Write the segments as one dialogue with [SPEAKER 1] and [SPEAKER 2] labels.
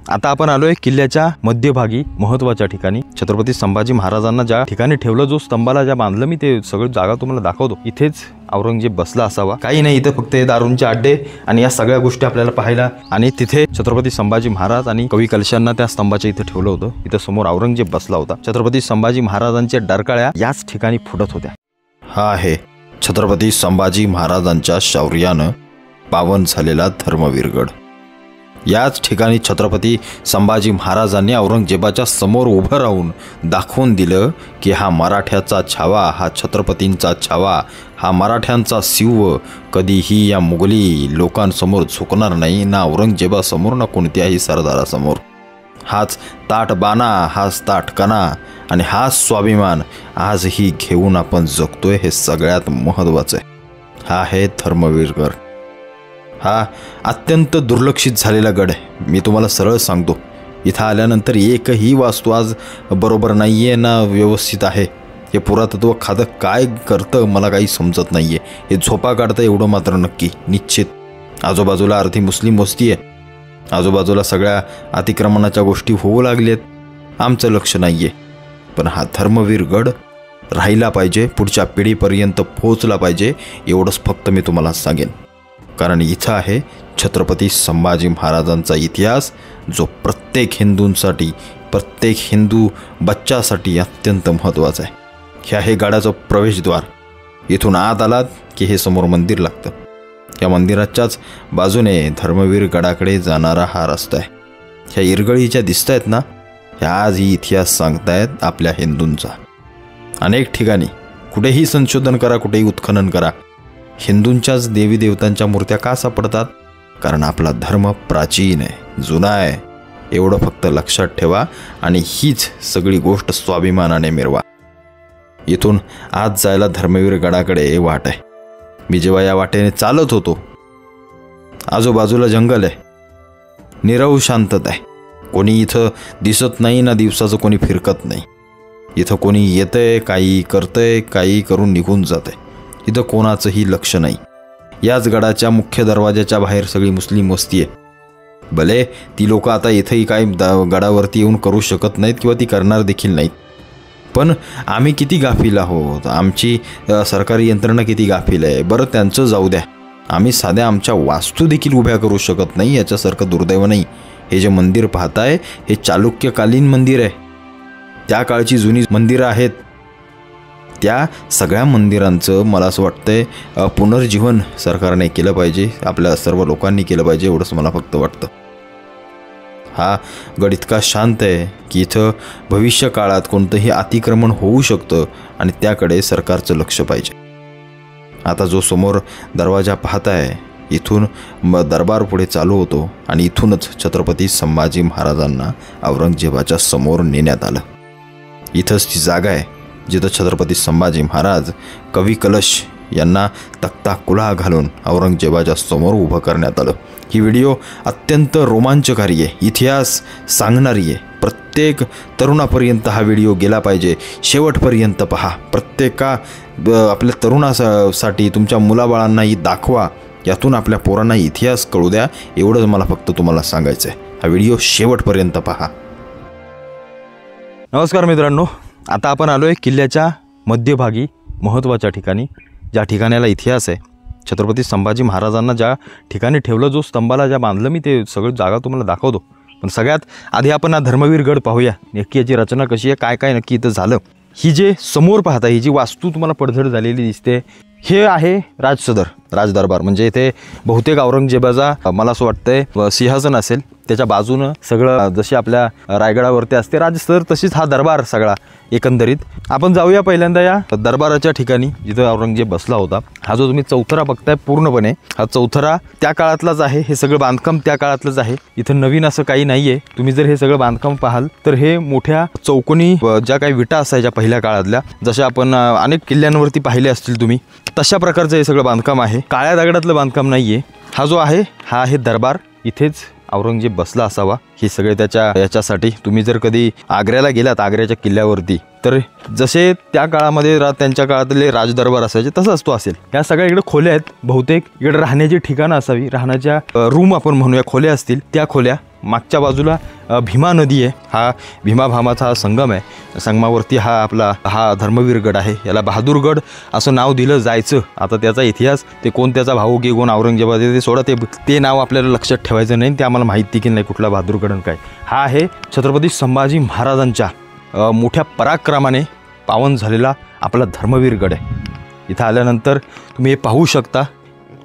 [SPEAKER 1] आता आपण आलोय किल्ल्याच्या मध्यभागी महत्त्वाच्या ठिकाणी। छत्रपती संभाजी महाराजांना ज्या ठिकाणी ठेवलं, जो स्तंभाला ज्या बांधलं मी, ते सगळं जागा तुम्हाला दाखवतो। इथेच औरंगजेब बसला असावा, काही नाही इथं फक्त दारूंचे अड्डे आणि या सगळ्या गोष्टी आपल्याला पाहायला। आणि तिथे छत्रपती संभाजी महाराज आणि कवी कलशांना त्या स्तंभाच्या इथे ठेवलं होतं। इथं समोर औरंगजेब बसला होता। छत्रपती संभाजी महाराजांच्या डरकाळ्या याच ठिकाणी फुटत होत्या। हा आहे छत्रपती संभाजी महाराजांच्या शौर्यानं पावन झालेला धर्मवीरगड। याच ठिकाणी छत्रपती संभाजी महाराजांनी औरंगजेबाच्या समोर उभं राहून दाखवून दिलं की हा मराठ्याचा छावा, हा छत्रपतींचा छावा, हा मराठ्यांचा शिव कधीही या मुघली लोकांसमोर झुकणार नाही, ना औरंगजेबासमोर ना कोणत्याही सरदारासमोर। हाच ताटबाना, हाच ताटकणा आणि हाच स्वाभिमान आजही घेऊन आपण जगतोय, हे सगळ्यात महत्त्वाचं आहे। हा आहे धर्मवीरगड। हा अत्यंत दुर्लक्षित झालेला गड आहे। मी तुम्हाला सरळ सांगतो, इथं आल्यानंतर एकही वास्तू आज बरोबर नाही आहे ना व्यवस्थित आहे। हे पुरातत्व खातं काय करतं मला काही समजत नाही आहे। हे झोपा काढतं एवढं मात्र नक्की निश्चित। आजूबाजूला अर्धी मुस्लिम वस्ती आहे, आजूबाजूला सगळ्या अतिक्रमणाच्या गोष्टी होऊ लागलेत, आमचं लक्ष नाही आहे। पण हा धर्मवीर गड राहिला पाहिजे, पुढच्या पिढीपर्यंत पोहोचला पाहिजे, एवढंच फक्त मी तुम्हाला सांगेन। कारण इथं आहे छत्रपती संभाजी महाराजांचा इतिहास, जो प्रत्येक हिंदूंसाठी, प्रत्येक हिंदू बच्चासाठी अत्यंत महत्त्वाचा आहे। हे आहे गडाचं प्रवेशद्वार। इथून आत आलात की हे समोर मंदिर लागतं। या मंदिराच्याच बाजूने धर्मवीर गडाकडे जाणारा हा रस्ता आहे। ह्या इरगळी ज्या दिसत आहेत ना, ह्या आजही इतिहास सांगतायत आपल्या हिंदूंचा। अनेक ठिकाणी कुठेही संशोधन करा, कुठेही उत्खनन करा, हिंदूंच्याच देवी देवतांच्या मूर्त्या का सापडतात? कारण आपला धर्म प्राचीन आहे, जुना आहे, एवढं फक्त लक्षात ठेवा। आणि हीच सगळी गोष्ट स्वाभिमानाने मिरवा। इथून आज जायला धर्मवीर गडाकडे वाट आहे। मी जेव्हा या वाटेने चालत होतो, आजूबाजूला जंगल आहे, निरव शांतता आहे, कोणी इथं दिसत नाही ना दिवसाचं कोणी फिरकत नाही। इथं कोणी येतंय, काही करतंय, काही करून निघून जातंय, इथं कोणाचंही लक्ष नाही। याच गडाच्या मुख्य दरवाजाच्या बाहेर सगळी मुस्लिम वस्ती आहे। भले ती लोक आता इथंही काही गडावरती येऊन करू शकत नाहीत किंवा ती करणार देखील नाहीत, पण आम्ही किती गाफील आहोत, आमची सरकारी यंत्रणा किती गाफील आहे। बरं त्यांचं जाऊ द्या, आम्ही साध्या आमच्या वास्तू देखील उभ्या करू शकत नाही, याच्यासारखं दुर्दैव नाही। हे जे मंदिर पाहताय हे चालुक्यकालीन मंदिर आहे, त्या काळची जुनी मंदिरं आहेत। त्या सगळ्या मंदिरांचं मला असं वाटतंय पुनर्जीवन सरकारने केलं पाहिजे, आपल्या सर्व लोकांनी केलं पाहिजे, एवढंच मला फक्त वाटतं। हा गड इतका शांत आहे की इथं भविष्य काळात कोणतंही अतिक्रमण होऊ शकतं आणि त्याकडे सरकारचं लक्ष पाहिजे। आता जो समोर दरवाजा पाहताय, इथून दरबार पुढे चालू होतो आणि इथूनच छत्रपती संभाजी महाराजांना औरंगजेबाच्या समोर नेण्यात आलं। इथंच ती जागा आहे जिथं छत्रपती संभाजी महाराज कवी कलश यांना तख्ता कुलाह घालून औरंगजेबाच्या समोर उभं करण्यात आलं। ही व्हिडिओ अत्यंत रोमांचकारी आहे, इतिहास सांगणारी आहे। प्रत्येक तरुणापर्यंत हा व्हिडिओ गेला पाहिजे, शेवटपर्यंत पहा। आपल्या तरुणासाठी तुमच्या मुलाबाळांनाही दाखवा, यातून आपल्या पोरांना इतिहास कळू द्या, एवढंच मला फक्त तुम्हाला सांगायचं आहे। हा व्हिडिओ शेवटपर्यंत पहा। नमस्कार मित्रांनो, आता आपण आलोय किल्ल्याच्या मध्यभागी महत्त्वाच्या ठिकाणी, ज्या ठिकाणाला इतिहास आहे। छत्रपती संभाजी महाराजांना ज्या ठिकाणी ठेवलं, जो स्तंभाला ज्या बांधलं मी, ते सगळं जागा तुम्हाला दाखवतो। पण सगळ्यात आधी आपण हा धर्मवीर गड पाहूया, नक्की याची रचना कशी आहे, काय काय नक्की इथं झालं। ही जे समोर पाहता, ही जी वास्तू तुम्हाला पडझड झालेली दिसते, हे आहे राजदरबार। म्हणजे इथे बहुतेक औरंगजेबाचा मला असं वाटतंय सिंहासन असेल, त्याच्या बाजूनं सगळं जशी आपल्या रायगडावरती असते राजसर, तशीच हा दरबार सगळा एकंदरीत। आपण जाऊया पहिल्यांदा या दरबाराच्या ठिकाणी जिथं औरंगजेब बसला होता। हा जो तुम्ही चौथरा बघताय पूर्णपणे, हा चौथरा त्या काळातलाच आहे, हे सगळं बांधकाम त्या काळातलंच आहे, इथं नवीन असं काही नाहीये। तुम्ही जर हे सगळं बांधकाम पाहाल तर हे मोठ्या चौकोनी ज्या काही विटा असायच्या पहिल्या काळातल्या, जशा आपण अनेक किल्ल्यांवरती पाहिले असतील तुम्ही, तशा प्रकारचं हे सगळं बांधकाम आहे, काळ्या दगडातलं बांधकाम नाहीये। हा जो आहे हा आहे दरबार, इथेच औरंगजेब बसला असावा। हे सगळे त्याच्या याच्यासाठी तुम्ही जर कधी आग्र्याला गेलात, आग्र्याच्या किल्ल्यावरती, तर जसे त्या काळामध्ये त्यांच्या काळातले राजदरबार असायचे तसंच तो असेल. या सगळ्या इकडे खोल्या आहेत, बहुतेक इकडे राहण्याची ठिकाणं असावी, राहण्याच्या रूम आपण म्हणूया खोल्या असतील त्या खोल्या. मागच्या बाजूला भीमा नदी आहे, हा भीमा भामाचा हा संगम आहे. संगमावरती हा धर्मवीरगड आहे, याला बहादूरगड असं नाव दिलं जायचं. आता त्याचा इतिहास ते कोण त्याचा भाऊ की कोण औरंगजेबाद ते सोडा, ते नाव आपल्याला लक्षात ठेवायचं नाही, ते आम्हाला माहिती की नाही कुठला बहादूरगड आणि काय. हा आहे छत्रपती संभाजी महाराजांच्या मोठ्या पराक्रमाने पावन झालेला आपला धर्मवीरगड आहे. इथं आल्यानंतर तुम्ही हे पाहू शकता,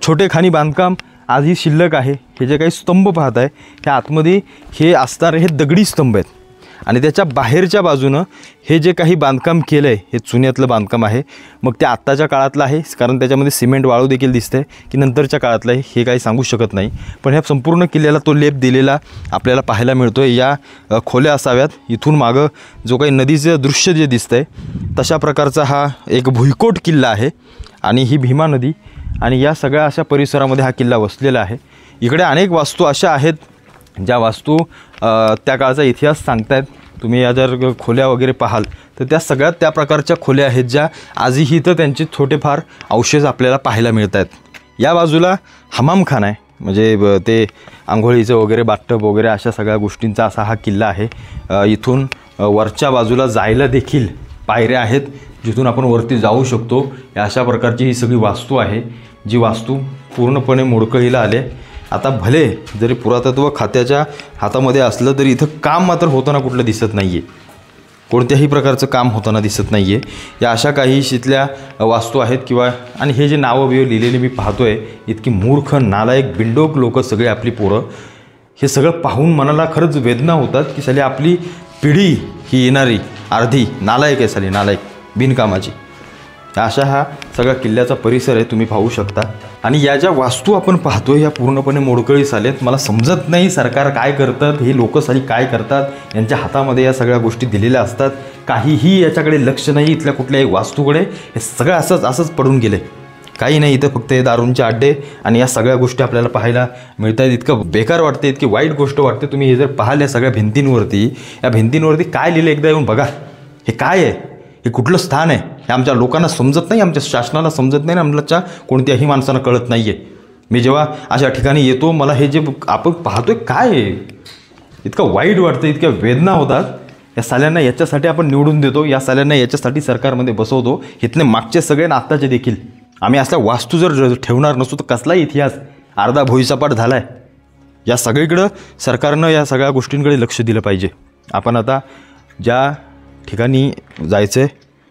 [SPEAKER 1] छोटेखानी बांधकाम आजही शिल्लक आहे. हे जे काही स्तंभ पाहत आहे ह्या आतमध्ये हे असणारे हे दगडी स्तंभ आहेत आणि त्याच्या बाहेरच्या बाजूनं हे जे काही बांधकाम केलं आहे हे चुन्यातलं बांधकाम आहे. मग ते आत्ताच्या काळातलं आहे कारण त्याच्यामध्ये सिमेंट वाळू देखील दिसते की नंतरच्या काळातलं आहे हे काही सांगू शकत नाही. पण ह्या संपूर्ण किल्ल्याला तो लेप दिलेला आपल्याला पाहायला मिळतो आहे. या खोल्या असाव्यात. इथून मागं जो काही नदीचं दृश्य जे दिसतं आहे तशा प्रकारचा हा एक भुईकोट किल्ला आहे आणि ही भीमा नदी आणि या सगळ्या अशा परिसरामध्ये हा किल्ला वसलेला आहे. इकडे अनेक वास्तू अशा आहेत ज्या वास्तू त्या काळाचा इतिहास सांगतायत. तुम्ही या जर खोल्या वगैरे पाहाल तर त्या सगळ्यात त्या प्रकारच्या खोल्या आहेत ज्या आजही तर त्यांचे थोडेफार अवशेष आपल्याला पाहायला मिळत आहेत. या बाजूला हमामखाना आहे, म्हणजे ते आंघोळीचं वगैरे बाथटब वगैरे अशा सगळ्या गोष्टींचा असा हा किल्ला आहे. इथून वरच्या बाजूला जायला देखील पायऱ्या आहेत जिथून आपण वरती जाऊ शकतो. या अशा प्रकारची ही सगळी वास्तू आहे जी वास्तू पूर्णपणे मोडकळीला आले. आता भले जरी पुरातत्व खात्याच्या हातामध्ये असलं तरी इथं काम मात्र होताना कुठलं दिसत नाही आहे, कोणत्याही प्रकारचं काम होताना दिसत नाही आहे. या अशा काही शितल्या वास्तू आहेत किंवा आणि हे जे नावं बिवं लिहिलेले मी पाहतो आहे इतकी मूर्ख नालायक बिंडोक लोक सगळे आपली पोरं, हे सगळं पाहून मनाला खरंच वेदना होतात की साली आपली पिढी ही येणारी अर्धी नालायक आहे, साली नालायक बिनकामाची. अशा हा सगळा किल्ल्याचा परिसर आहे, तुम्ही पाहू शकता. आणि या ज्या वास्तू आपण पाहतो या पूर्णपणे मोडकळीस आलेत. मला समजत नाही सरकार काय करतात, हे लोक साली काय करतात. यांच्या हातामध्ये या सगळ्या गोष्टी दिलेल्या असतात, काहीही याच्याकडे लक्ष नाही. इथल्या कुठल्याही वास्तूकडे हे सगळं असंच पडून गेले, काही नाही. इथं फक्त हे दारूंचे अड्डे आणि या सगळ्या गोष्टी आपल्याला पाहायला मिळत आहेत. इतकं बेकार वाटते, इतकी वाईट गोष्ट वाटते. तुम्ही हे जर पाहाल या सगळ्या भिंतींवरती, या भिंतींवरती काय लिहिलं एकदा येऊन बघा. हे काय आहे, हे कुठलं स्थान आहे, हे आमच्या लोकांना समजत नाही, आमच्या शासनाला समजत नाही, आमच्या कोणत्याही माणसांना कळत नाही आहे. मी जेव्हा अशा ठिकाणी येतो मला हे जे आपण पाहतोय काय आहे इतकं वाईट वाटतं, इतक्या वेदना होतात. या साल्यांना याच्यासाठी आपण निवडून देतो, या साल्यांना याच्यासाठी सरकारमध्ये बसवतो. इथले मागचे सगळे आणि आत्ताचे देखील. आम्ही असल्या वास्तू जर ठेवणार नसतो तर कसलाही इतिहास अर्धा भुईसपाट झाला आहे. या सगळीकडं सरकारनं या सगळ्या गोष्टींकडे लक्ष दिलं पाहिजे. आपण आता ज्या ठिकाणी जायचं आहे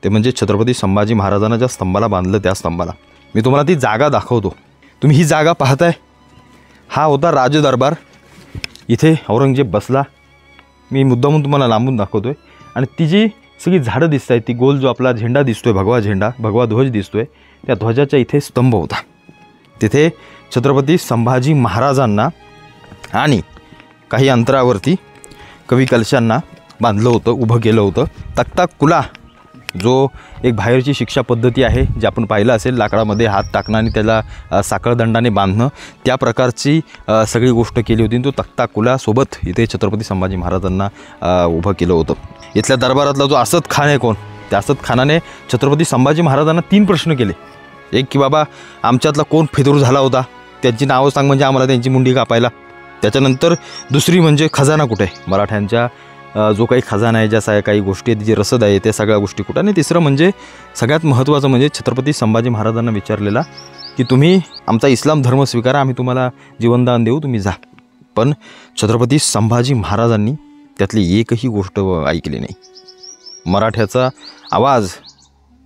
[SPEAKER 1] ते म्हणजे छत्रपती संभाजी महाराजांना ज्या स्तंभाला बांधलं त्या स्तंभाला. मी तुम्हाला ती जागा दाखवतो. तुम्ही ही जागा पाहताय, हा होता राजदरबार. इथे औरंगजेब बसला. मी मुद्दामून तुम्हाला लांबून दाखवतो आहे. आणि ती जी सगळी झाडं दिसत आहेत, ती गोल जो आपला झेंडा दिसतो आहे, भगवा झेंडा, भगवा ध्वज दिसतो आहे, त्या ध्वजाच्या इथे स्तंभ होता. तिथे छत्रपती संभाजी महाराजांना आणि काही अंतरावरती कवी कलशांना बांधलं होतं, उभं केलं होतं. तख्ता कुला जो एक बाहेरची शिक्षा पद्धती आहे जी आपण पाहिलं असेल, लाकडामध्ये हात टाकणं आणि त्याला साखळदंडाने बांधणं, त्या प्रकारची सगळी गोष्ट केली होती. तो तख्ता कुलासोबत इथे छत्रपती संभाजी महाराजांना उभं केलं होतं. इथल्या दरबारातला जो असद खान आहे कोण, त्या असद खानाने छत्रपती संभाजी महाराजांना 3 प्रश्न केले. एक की बाबा आमच्यातला कोण फितूर झाला होता त्यांची नावं सांग म्हणजे आम्हाला त्यांची मुंडी कापायला. त्याच्यानंतर दुसरी म्हणजे खजाना कुठे आहे, मराठ्यांच्या जो काही खजाना आहे, ज्या काही गोष्टी आहेत, जी रसद आहे, त्या सगळ्या गोष्टी कुठं. आणि तिसरं म्हणजे सगळ्यात महत्त्वाचं म्हणजे छत्रपती संभाजी महाराजांना विचारलेला की तुम्ही आमचा इस्लाम धर्म स्वीकारा, आम्ही तुम्हाला जीवनदान देऊ, तुम्ही जा. पण छत्रपती संभाजी महाराजांनी त्यातली एकही गोष्ट ऐकली नाही. मराठ्याचा आवाज,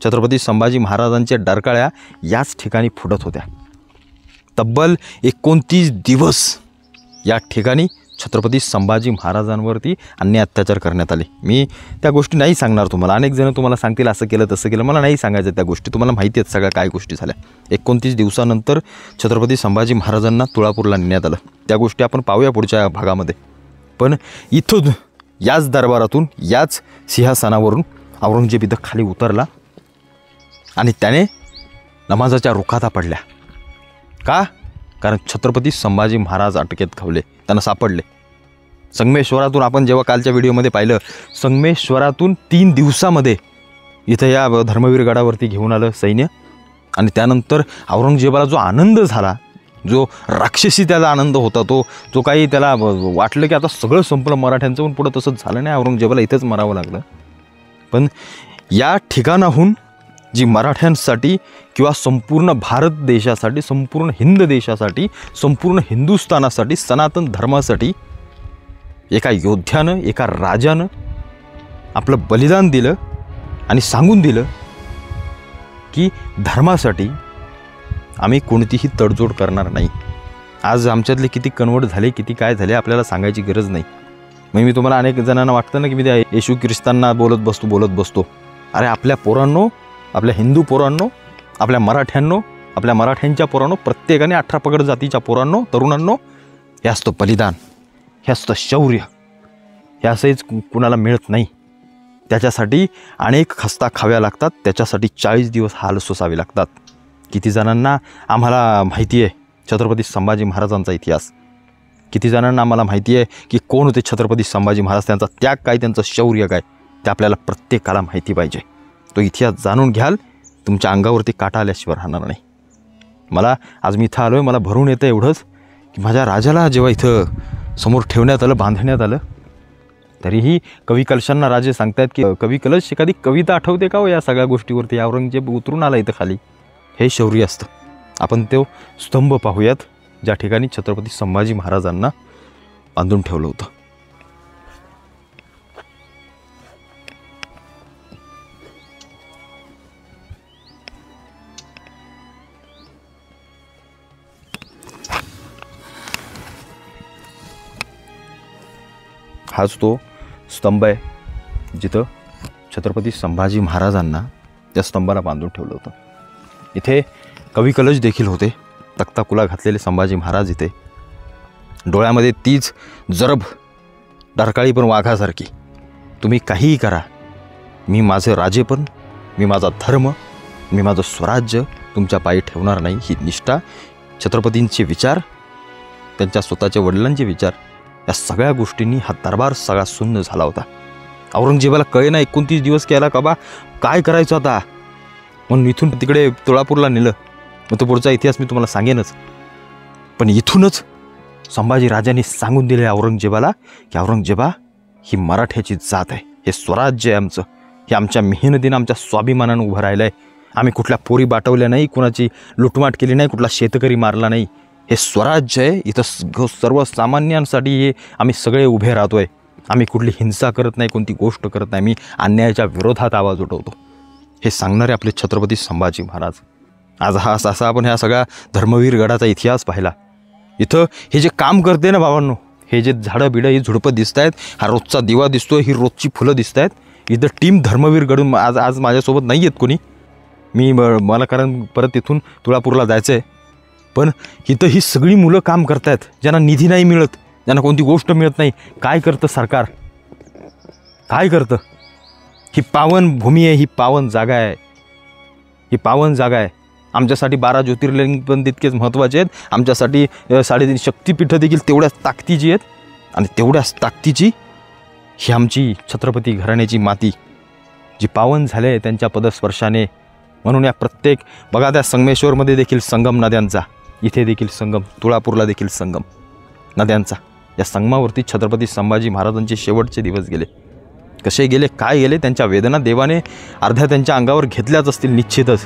[SPEAKER 1] छत्रपती संभाजी महाराजांच्या डरकाळ्या याच ठिकाणी फुटत होत्या. तब्बल 29 दिवस या ठिकाणी छत्रपती संभाजी महाराजांवरती अन्याय अत्याचार करण्यात आले. मी त्या गोष्टी नाही सांगणार तुम्हाला. अनेक जण तुम्हाला सांगतील असं केलं तसं केलं, मला नाही सांगायचं त्या गोष्टी. तुम्हाला माहिती आहेत सगळ्या काय गोष्टी झाल्या. 29 दिवसानंतर छत्रपती संभाजी महाराजांना तुळापूरला नेण्यात आलं. त्या गोष्टी आपण पाहूया पुढच्या भागामध्ये. पण इथून याच दरबारातून याच सिंहासनावरून औरंगजेब इथं खाली उतरला आणि त्याने नमाजाच्या रुखाता पडल्या. का? कारण छत्रपती संभाजी महाराज अटकेत खवले, त्यांना सापडले. संगमेश्वरातून आपण जेव्हा कालच्या व्हिडिओमध्ये पाहिलं, संगमेश्वरातून 3 दिवसामध्ये इथं या धर्मवीर गडावरती घेऊन आलं सैन्य. आणि त्यानंतर औरंगजेबाला जो आनंद झाला, जो राक्षसी त्याला आनंद होता, तो जो काही त्याला वाटलं की आता सगळं संपलं मराठ्यांचं, पण पुढं तसंच झालं नाही. औरंगजेबाला इथंच मरावं लागलं. पण या ठिकाणाहून जी मराठ्यांसाठी किंवा संपूर्ण भारत देशासाठी, संपूर्ण हिंद देशासाठी, संपूर्ण हिंदुस्थानासाठी, सनातन धर्मासाठी एका योद्ध्यानं, एका राजानं आपलं बलिदान दिलं आणि सांगून दिलं की धर्मासाठी आम्ही कोणतीही तडजोड करणार नाही. आज आमच्यातले किती कन्वर्ट झाले, किती काय झाले आपल्याला सांगायची गरज नाही. मग मी तुम्हाला अनेक जणांना वाटतं ना की मी त्या येशू ख्रिस्तांना बोलत बसतो. अरे आपल्या पोरांनो, आपल्या हिंदू पोरांनो, आपल्या मराठ्यांनो, आपल्या मराठ्यांच्या पोरांनो, प्रत्येकाने 18 पगड जातीच्या पोरांनो, तरुणांनो, हे असतं बलिदान, हे असतं शौर्य. हे असंच कुणाला मिळत नाही. त्याच्यासाठी अनेक खस्ता खाव्या लागतात. त्याच्यासाठी 40 दिवस हाल सोसावे लागतात. किती जणांना आम्हाला माहिती आहे छत्रपती संभाजी महाराजांचा इतिहास, किती जणांना आम्हाला माहिती आहे की कोण होते छत्रपती संभाजी महाराज, त्यांचा त्याग काय, त्यांचं शौर्य काय, ते आपल्याला प्रत्येकाला माहिती पाहिजे. तो इतिहास जाणून घ्याल, तुमच्या अंगावरती काटा आल्याशिवाय राहणार नाही. मला आज मी इथं आलो आहे, मला भरून येतं एवढंच की माझ्या राजाला जेव्हा इथं समोर ठेवण्यात आलं, बांधण्यात आलं, तरीही कवी कलशांना राजे सांगतायत की कवी कलश एखादी कविता आठवते का हो या सगळ्या गोष्टीवरती. औरंगजेब उतरून आला इथं खाली. हे शौर्य असतं. आपण तो स्तंभ पाहूयात ज्या ठिकाणी छत्रपती संभाजी महाराजांना बांधून ठेवलं होतं. हाच तो स्तंभ आहे जिथं छत्रपती संभाजी महाराजांना त्या स्तंभाला बांधून ठेवलं होतं. इथे कवी कलश देखील होते. तख्ताकुला घातलेले संभाजी महाराज इथे. डोळ्यामध्ये तीच जरब, डरकाळी पण वाघासारखी. तुम्ही काहीही करा, मी माझं राजेपण, मी माझा धर्म, मी माझं स्वराज्य तुमच्या पायी ठेवणार नाही. ही निष्ठा, छत्रपतींचे विचार, त्यांच्या स्वतःच्या वडिलांचे विचार, या सगळ्या गोष्टींनी हा दरबार सगळा सुन्न झाला होता. औरंगजेबाला कळेना 29 दिवस केला का बा काय करायचं आता, म्हणून इथून तिकडे तुळापूरला नेलं. मग तो पुढचा इतिहास मी तुम्हाला सांगेनच. पण इथूनच संभाजी राजांनी सांगून दिले औरंगजेबाला की औरंगजेबा, ही मराठ्याची जात आहे, हे स्वराज्य आहे आमचं, हे आमच्या मेहनतीनं, आमच्या स्वाभिमानानं उभं राहिलं आहे. आम्ही कुठल्या पोरी बाटवल्या नाही, कुणाची लुटमाट केली नाही, कुठला शेतकरी मारला नाही. हे स्वराज्य आहे. इथं सर्वसामान्यांसाठी हे आम्ही सगळे उभे राहतो आहे. आम्ही कुठली हिंसा करत नाही, कोणती गोष्ट करत नाही. मी अन्यायाच्या विरोधात आवाज उठवतो. हे सांगणारे आपले छत्रपती संभाजी महाराज. आज हा असा आपण ह्या सगळ्या धर्मवीर गडाचा इतिहास पाहिला. इथं हे जे काम करते ना भावांनो, हे जे झाडं बिडं, ही झुडपं दिसत आहेत, हा रोजचा दिवा दिसतोय, ही रोजची फुलं दिसत आहेत. इथं टीम धर्मवीर गडून आज माझ्यासोबत नाही आहेत कोणी. मला कारण परत इथून तुळापूरला जायचं आहे. पण इथं ही सगळी मुलं काम करत आहेत, ज्यांना निधी नाही मिळत, ज्यांना कोणती गोष्ट मिळत नाही. काय करतं सरकार, काय करतं? ही पावन भूमी आहे, ही पावन जागा आहे, ही पावन जागा आहे. आमच्यासाठी 12 ज्योतिर्लिंग पण तितकेच महत्त्वाचे आहेत. आमच्यासाठी 3.5 शक्तिपीठं देखील तेवढ्याच ताकदीची आहेत. आणि तेवढ्याच ताकदीची ही आमची छत्रपती घराण्याची माती जी पावन झाले त्यांच्या पदस्पर्शाने. म्हणून या प्रत्येक बघा, त्या संगमेश्वरमध्ये देखील संगम नद्यांचा, इथे देखील संगम, तुळापूरला देखील संगम नद्यांचा. या संगमावरती छत्रपती संभाजी महाराजांचे शेवटचे दिवस गेले. कसे गेले, काय गेले, त्यांच्या वेदना देवाने अर्ध्या त्यांच्या अंगावर घेतल्याच असतील निश्चितच.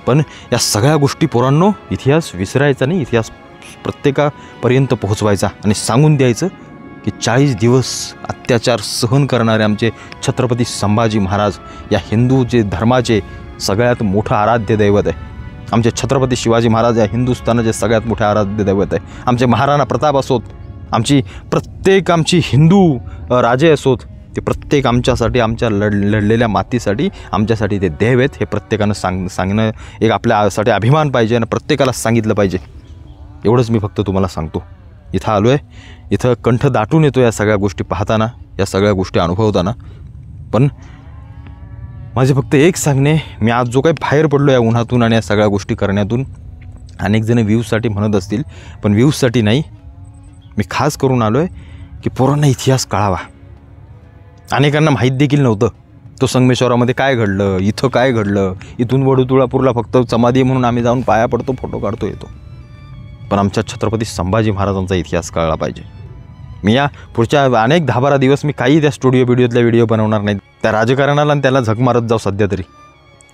[SPEAKER 1] पण या सगळ्या गोष्टी पोरांनो, इतिहास विसरायचा नाही, इतिहास प्रत्येकापर्यंत पोहोचवायचा आणि सांगून द्यायचं की 40 दिवस अत्याचार सहन करणारे आमचे छत्रपती संभाजी महाराज या हिंदू जे धर्माचे सगळ्यात मोठं आराध्य दैवत आहे. आमचे छत्रपती शिवाजी महाराज या हिंदुस्थानाचे सगळ्यात मोठे आराध्य दैवत आहे. आमचे महाराणा प्रताप असोत, आमची हिंदू राजे असोत, ते प्रत्येक आमच्यासाठी, आमच्या लढलेल्या मातीसाठी, आमच्यासाठी ते देव आहेत. हे प्रत्येकानं सांगणं एक आपल्यासाठी अभिमान पाहिजे आणि प्रत्येकाला सांगितलं पाहिजे. एवढंच मी फक्त तुम्हाला सांगतो. इथं आलो आहे, इथं कंठ दाटून येतो या सगळ्या गोष्टी पाहताना, या सगळ्या गोष्टी अनुभवताना. पण माझे फक्त एक सांगणे, मी आज जो काही बाहेर पडलो या उन्हातून आणि या सगळ्या गोष्टी करण्यातून, अनेक जण व्ह्यूजसाठी म्हणत असतील, पण व्ह्यूजसाठी नाही. मी खास करून आलो आहे की पोरांना इतिहास कळावा. अनेकांना माहीत देखील नव्हतं तो संगमेश्वरामध्ये काय घडलं, इथं काय घडलं. इथून वडूतुळापूरला फक्त समाधी म्हणून आम्ही जाऊन पाया पडतो, फोटो काढतो, येतो. पण आमच्या छत्रपती संभाजी महाराजांचा इतिहास कळला पाहिजे. मी या पुढच्या अनेक 10-12 दिवस मी काही त्या व्हिडिओतल्या व्हिडिओ बनवणार नाही. त्या राजकारणाला आणि त्याला झक मारत जाऊ सध्या तरी.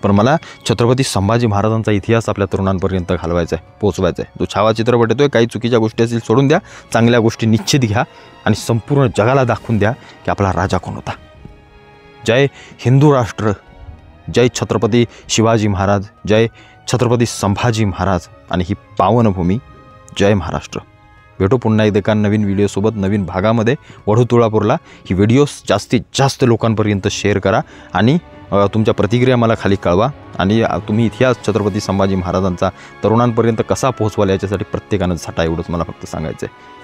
[SPEAKER 1] पण मला छत्रपती संभाजी महाराजांचा इतिहास आपल्या तरुणांपर्यंत घालवायचा आहे, पोचवायचा आहे. जो छावा चित्रपट येतोय, काही चुकीच्या गोष्टी असतील सोडून द्या, चांगल्या गोष्टी निश्चित घ्या आणि संपूर्ण जगाला दाखवून द्या की आपला राजा कोण होता. जय हिंदू राष्ट्र, जय छत्रपती शिवाजी महाराज, जय छत्रपती संभाजी महाराज आणि ही पावनभूमी. जय महाराष्ट्र. भेटू पुन्हा एकदा नवीन व्हिडिओसोबत नवीन भागामध्ये. वडूतुळापूरला ही व्हिडिओज जास्तीत जास्त लोकांपर्यंत शेअर करा आणि तुमच्या प्रतिक्रिया मला खाली कळवा. आणि तुम्ही इतिहास छत्रपती संभाजी महाराजांचा तरुणांपर्यंत कसा पोहोचवाल याच्यासाठी प्रत्येकानं झटा, एवढंच मला फक्त सांगायचं आहे.